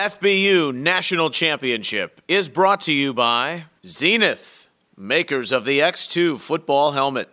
FBU National Championship is brought to you by Zenith, makers of the X2 football helmet.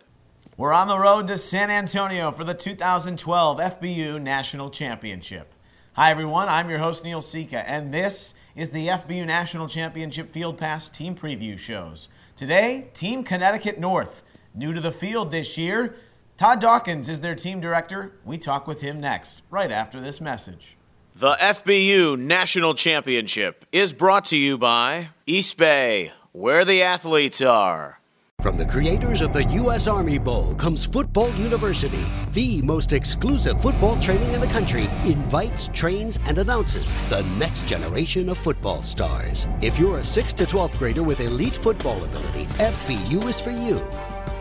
We're on the road to San Antonio for the 2012 FBU National Championship. Hi everyone, I'm your host Neil Sika, and this is the FBU National Championship Field Pass Team Preview Shows. Today, Team Connecticut North, new to the field this year. Todd Dawkins is their team director. We talk with him next, right after this message. The FBU National Championship is brought to you by East Bay, where the athletes are. From the creators of the U.S. Army Bowl comes Football University, the most exclusive football training in the country, invites, trains, and announces the next generation of football stars. If you're a 6th to 12th grader with elite football ability, FBU is for you.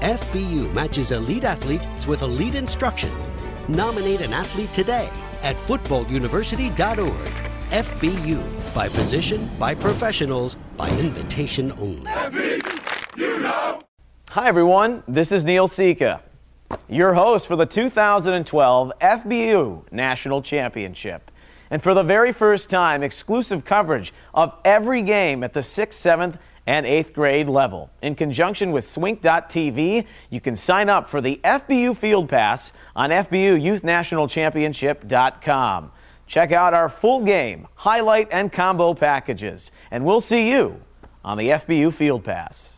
FBU matches elite athletes with elite instruction. Nominate an athlete today at footballuniversity.org. FBU, by position, by professionals, by invitation only. FBU, know. Hi everyone, this is Neil Sika, your host for the 2012 FBU National Championship. And for the very first time, exclusive coverage of every game at the 6th, 7th, and 8th grade level. In conjunction with Swink.tv, you can sign up for the FBU Field Pass on FBUYouthNationalChampionship.com. Check out our full game, highlight, and combo packages. And we'll see you on the FBU Field Pass.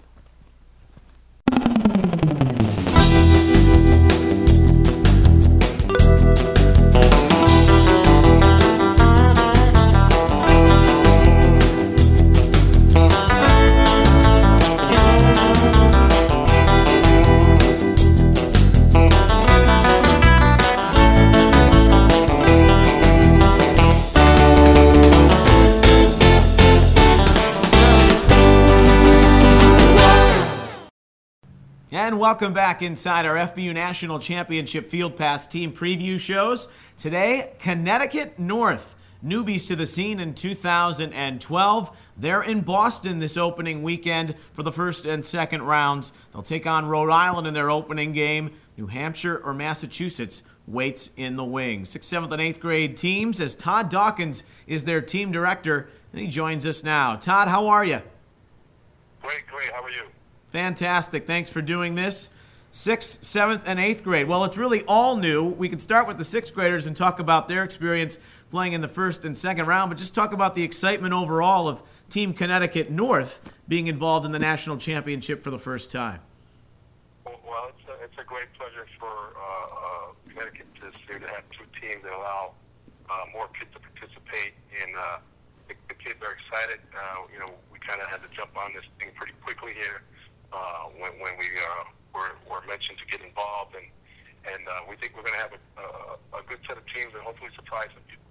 And welcome back inside our FBU National Championship Field Pass Team Preview Shows. Today, Connecticut North, newbies to the scene in 2012. They're in Boston this opening weekend for the first and second rounds. They'll take on Rhode Island in their opening game. New Hampshire or Massachusetts waits in the wings. 6th, 7th, and 8th grade teams, as Todd Dawkins is their team director, and he joins us now. Todd, how are you? Great. How are you? Fantastic. Thanks for doing this. 6th, 7th, and 8th grade. Well, it's really all new. We could start with the 6th graders and talk about their experience playing in the first and second round, but just talk about the excitement overall of Team Connecticut North being involved in the national championship for the first time. Well, it's a great pleasure for Connecticut this year to have two teams that allow more kids to participate. And the kids are excited. We kind of had to jump on this thing pretty quickly here. When we were mentioned to get involved, and we think we're going to have a good set of teams and hopefully surprise some people.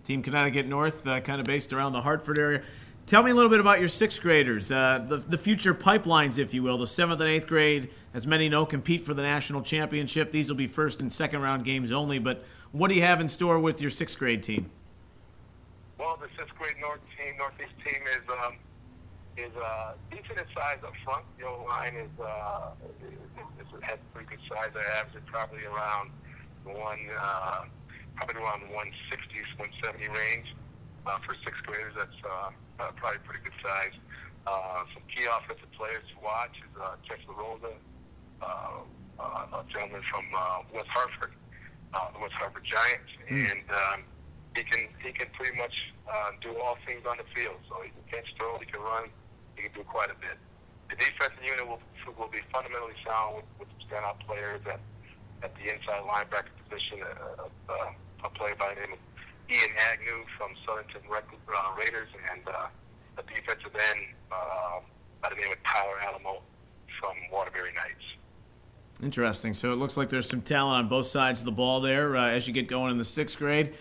Team Connecticut North, kind of based around the Hartford area. Tell me a little bit about your 6th graders, the future pipelines, if you will. The 7th and 8th grade, as many know, compete for the national championship. These will be first and second round games only, but what do you have in store with your 6th grade team? Well, the 6th grade Northeast team is decent in size up front. The O-line has pretty good size. They average probably around 160, 170 range. For 6th graders, that's probably pretty good size. Some key offensive players to watch is Jeff LaRosa, a gentleman from West Hartford, the West Hartford Giants, and he can pretty much do all things on the field. So he can catch, throw, he can run. He can do quite a bit. The defensive unit will be fundamentally sound with some standout players at the inside linebacker position. A player by the name of Ian Agnew from Southington Raiders, and a defensive end by the name of Tyler Alamo from Waterbury Knights. Interesting. So it looks like there's some talent on both sides of the ball there as you get going in the 6th grade.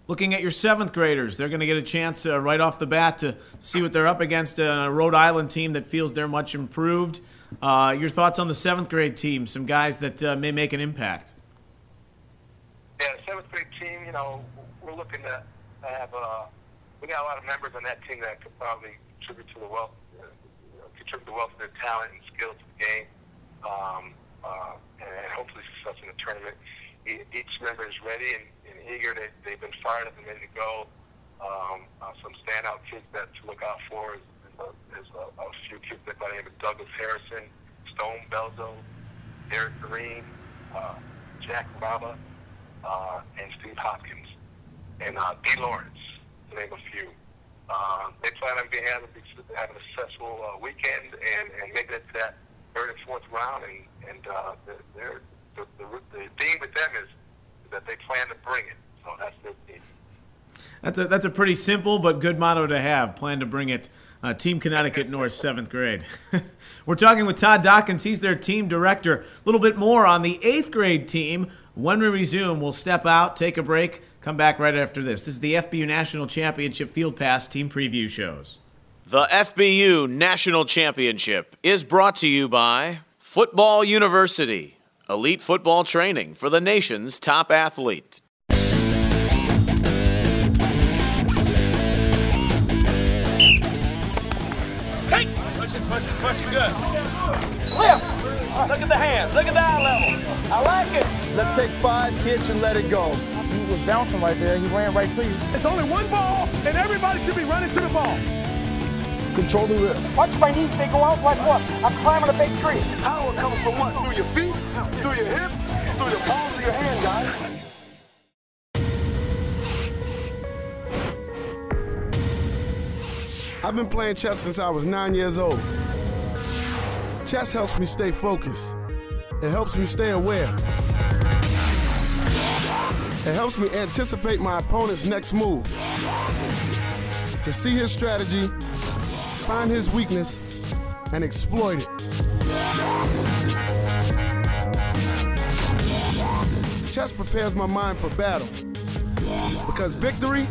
Looking at your 7th graders, they're going to get a chance right off the bat to see what they're up against, a Rhode Island team that feels they're much improved. Your thoughts on the 7th grade team, some guys that may make an impact? Yeah, the 7th grade team, we're looking to have we got a lot of members on that team that could probably contribute to the wealth of their talent and skill to the game, and hopefully success in the tournament. Each member is ready and eager. They've been fired up and ready to go. Some standout kids that to look out for is a few kids by the name of Douglas Harrison, Stone Belzo, Derek Green, Jack Raba, and Steve Hopkins, and D. Lawrence, to name a few. They plan on having a successful weekend and make it to that third and fourth round. And the theme with them is that they plan to bring it. So that's their theme. That's a pretty simple but good motto to have. Plan to bring it. Team Connecticut North, 7th grade. We're talking with Todd Dawkins. He's their team director. A little bit more on the 8th grade team. When we resume, we'll step out, take a break, come back right after this. This is the FBU National Championship Field Pass Team Preview Shows. The FBU National Championship is brought to you by Football University, elite football training for the nation's top athlete. Push it good. Lift. Look at the hands. Look at the eye level. I like it. Let's take 5 hits and let it go. He was bouncing right there. He ran right to you. It's only one ball, and everybody should be running to the ball. Control the wrist. Watch my knees. They go out like what? I'm climbing a big tree. Power comes from what? Through your feet, through your hips, through your palms of your hand, guys. I've been playing chess since I was 9 years old. Chess helps me stay focused. It helps me stay aware. It helps me anticipate my opponent's next move. To see his strategy, find his weakness, and exploit it. Chess prepares my mind for battle. Because victory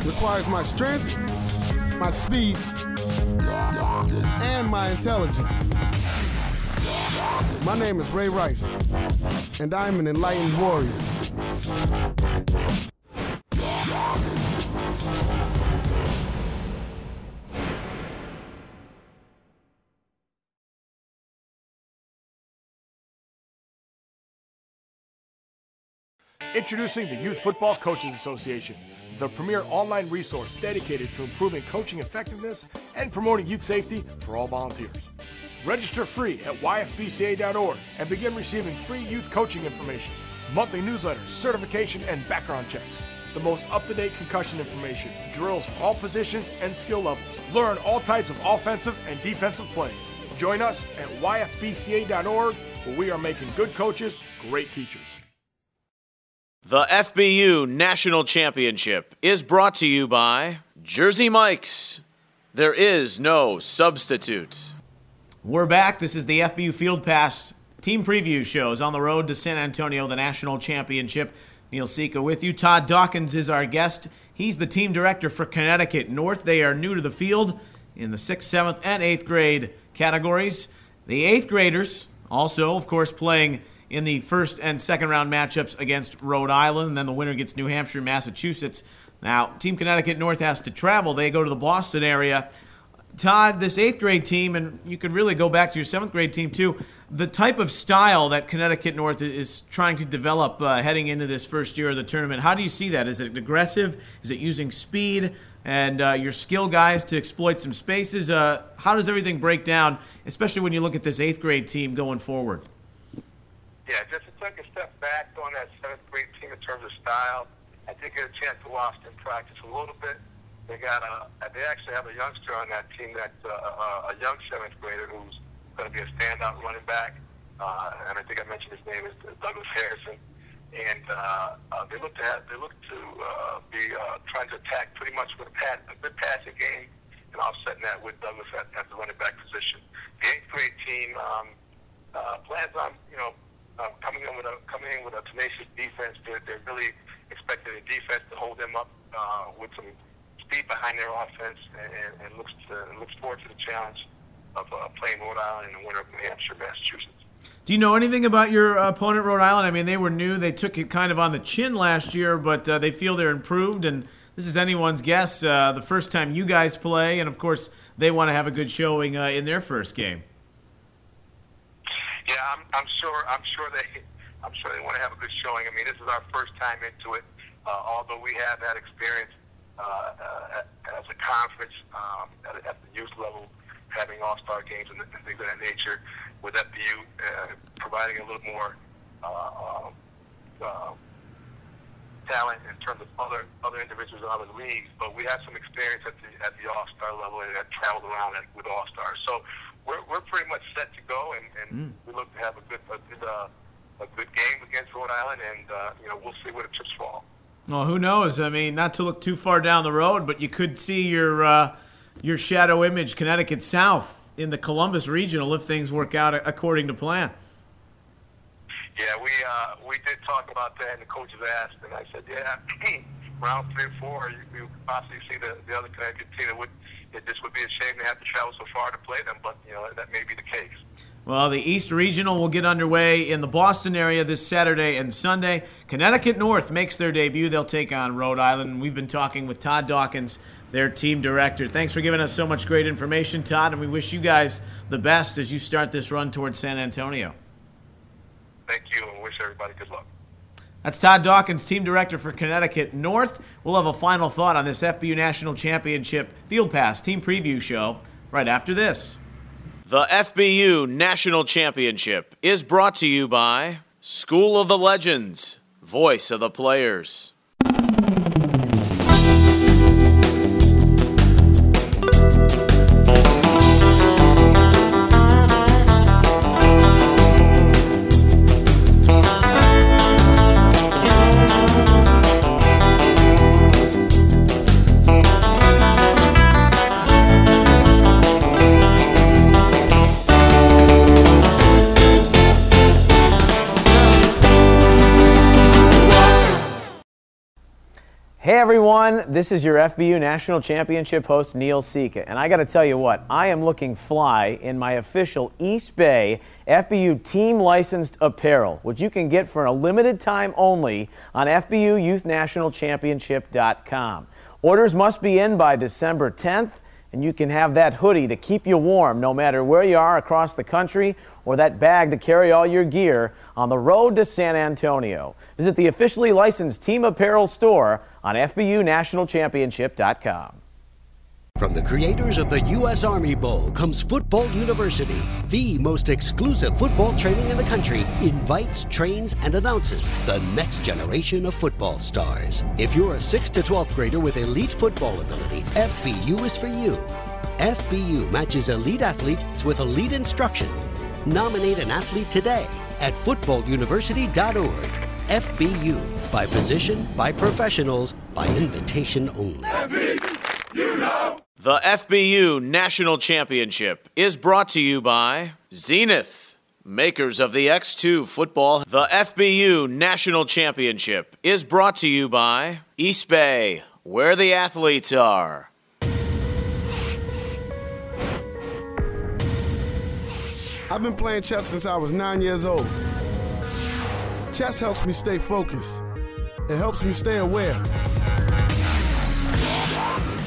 requires my strength, my speed, and my intelligence. My name is Ray Rice, and I am an enlightened warrior. Introducing the Youth Football Coaches Association, the premier online resource dedicated to improving coaching effectiveness and promoting youth safety for all volunteers. Register free at yfbca.org and begin receiving free youth coaching information, monthly newsletters, certification, and background checks. The most up-to-date concussion information, drills for all positions and skill levels. Learn all types of offensive and defensive plays. Join us at yfbca.org, where we are making good coaches great teachers. The FBU National Championship is brought to you by Jersey Mike's. There is no substitute. We're back. This is the FBU Field Pass Team Preview Shows on the road to San Antonio, the National Championship. Neil Sika with you. Todd Dawkins is our guest. He's the team director for Connecticut North. They are new to the field in the 6th, 7th, and 8th grade categories. The 8th graders also, of course, playing in the 1st and 2nd round matchups against Rhode Island, and then the winner gets New Hampshire, Massachusetts. Now, Team Connecticut North has to travel. They go to the Boston area. Todd, this 8th grade team, and you could really go back to your 7th grade team too, the type of style that Connecticut North is trying to develop heading into this first year of the tournament, how do you see that? Is it aggressive? Is it using speed and your skill guys to exploit some spaces? How does everything break down, especially when you look at this 8th grade team going forward? Yeah, just to take a step back on that 7th grade team in terms of style, I did get a chance to watch them practice a little bit. They actually have a youngster on that team that's a young 7th grader who's going to be a standout running back. And I think I mentioned his name is Douglas Harrison. And they look to be trying to attack pretty much with a good passing game and offsetting that with Douglas at the running back position. The 8th grade team plans on coming in with a tenacious defense. They're really expecting the defense to hold them up with some speed behind their offense, and looks forward to the challenge of playing Rhode Island in the winter of New Hampshire, Massachusetts. Do you know anything about your opponent, Rhode Island? I mean, they were new. They took it kind of on the chin last year, but they feel they're improved, and this is anyone's guess. The first time you guys play, and of course, they want to have a good showing in their first game. Yeah, I'm sure they want to have a good showing. I mean, this is our first time into it. although we have had experience as a conference at the youth level, having all-star games and things of that nature, with FBU providing a little more talent in terms of other individuals in other leagues, but we have some experience at the all-star level and have traveled around with all-stars. So we're pretty much set to go, and we look to have a good game against Rhode Island, and we'll see where the chips fall. Well, who knows? I mean, not to look too far down the road, but you could see your shadow image, Connecticut South, in the Columbus Regional if things work out according to plan. Yeah, we did talk about that, and the coaches asked, and I said, yeah, round 3 or 4, you possibly see the other Connecticut team. This would be a shame to have to travel so far to play them, but that may be the case. Well, the East Regional will get underway in the Boston area this Saturday and Sunday. Connecticut North makes their debut. They'll take on Rhode Island. We've been talking with Todd Dawkins, their team director. Thanks for giving us so much great information, Todd, and we wish you guys the best as you start this run towards San Antonio. Thank you, and wish everybody good luck. That's Todd Dawkins, team director for Connecticut North. We'll have a final thought on this FBU National Championship Field Pass Team Preview Show right after this. The FBU National Championship is brought to you by School of the Legends, voice of the players. Hey everyone, this is your FBU National Championship host Neil Sika, and I got to tell you what, I am looking fly in my official East Bay FBU team licensed apparel, which you can get for a limited time only on FBUYouthNationalChampionship.com. Orders must be in by December 10th, and you can have that hoodie to keep you warm no matter where you are across the country, or that bag to carry all your gear on the road to San Antonio. Visit the officially licensed team apparel store on FBUNationalChampionship.com. From the creators of the U.S. Army Bowl comes Football University, the most exclusive football training in the country, invites, trains, and announces the next generation of football stars. If you're a 6th to 12th grader with elite football ability, FBU is for you. FBU matches elite athletes with elite instruction. Nominate an athlete today at footballuniversity.org. FBU, by position, by professionals, by invitation only. FBU, The FBU National Championship is brought to you by Zenith, makers of the X2 football. The FBU National Championship is brought to you by East Bay, where the athletes are. I've been playing chess since I was 9 years old. Chess helps me stay focused. It helps me stay aware.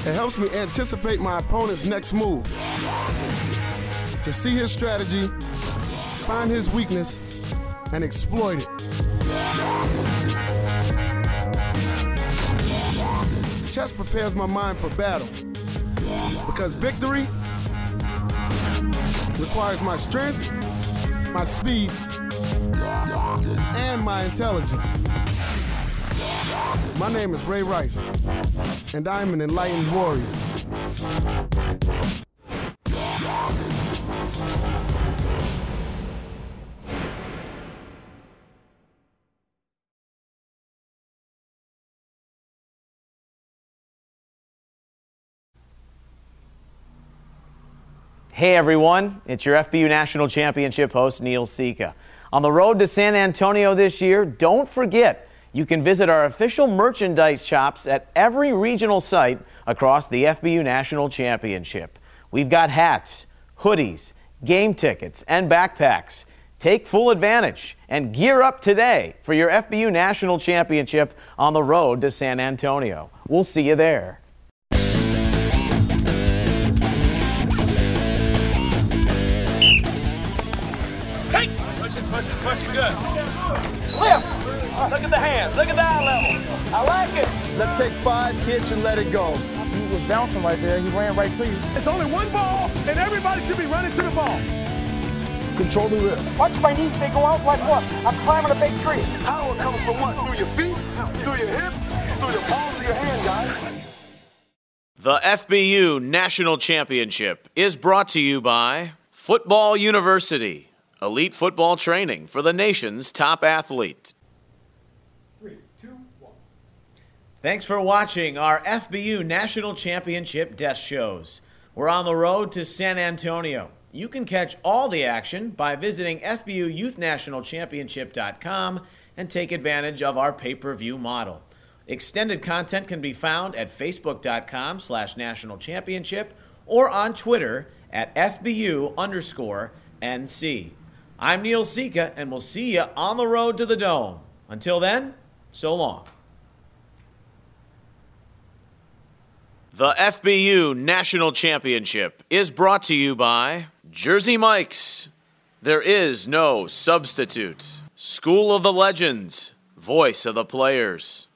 It helps me anticipate my opponent's next move. To see his strategy, find his weakness, and exploit it. Chess prepares my mind for battle. Because victory requires my strength, my speed, and my intelligence. My name is Ray Rice, and I am an enlightened warrior. Hey everyone, it's your FBU National Championship host Neil Sika. On the road to San Antonio this year, don't forget you can visit our official merchandise shops at every regional site across the FBU National Championship. We've got hats, hoodies, game tickets, and backpacks. Take full advantage and gear up today for your FBU National Championship on the road to San Antonio. We'll see you there. Hey! Push it, good. Lift! Look at the hands. Look at the eye level. I like it. Let's take 5 kicks and let it go. He was bouncing right there. He ran right to you. It's only one ball, and everybody should be running to the ball. Control the wrist. Watch my knees, they go out like what? I'm climbing a big tree. Power comes from what? Through your feet, through your hips, through your palms of your hand, guys. The FBU National Championship is brought to you by Football University, elite football training for the nation's top athlete. 3, 2, 1. Thanks for watching our FBU National Championship desk shows. We're on the road to San Antonio. You can catch all the action by visiting FBUYouthNationalChampionship.com and take advantage of our pay-per-view model. Extended content can be found at Facebook.com/National Championship or on Twitter at FBU_NC. I'm Neil Sika, and we'll see you on the road to the Dome. Until then, so long. The FBU National Championship is brought to you by Jersey Mike's. There is no substitute. School of the Legends, voice of the players.